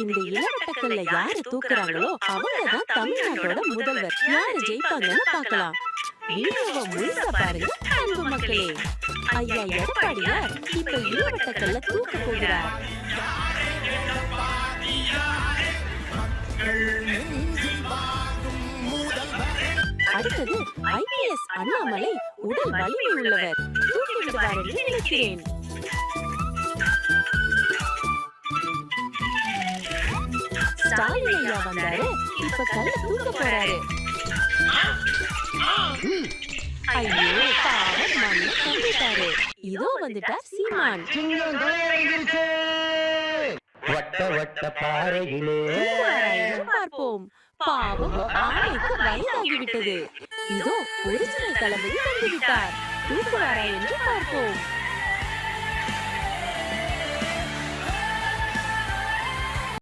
இந்த இளவட்டக்கல்ல யாரு தூக்குறாங்களோ அவங்கதான் தமிழ்நாட்டோட முதல்வர். யாரு ஜெயிப்பாங்கன்னு பார்க்கலாம். வீடியோவை முழுசா பாருங்க அன்பு மக்களே. ஐயா எடப்பாடியார் இப்ப இளவட்டக்கல்ல தூக்க போகிறார். அடுத்தது IPS அண்ணாமலை உடல் வலிமை உள்ளவர், தூக்கி விடுவார் என்று நினைக்கிறேன். ஸ்டாலின் ஐயா வந்தாரு, இப்ப கல்ல தூக்க போறாரு. ஐயோ பாவம், மண்ணு கம்பிட்டாரு. இதோ வந்துட்டார் சீமான். வட்ட வட்ட பாறையிலே பார்ப்போம். பாவம், ஆணைக்கு வயதாகிவிட்டது. இதோ ஒரிஜினல் தளபதி வந்துவிட்டார். தூக்குவாரா என்று பார்ப்போம்.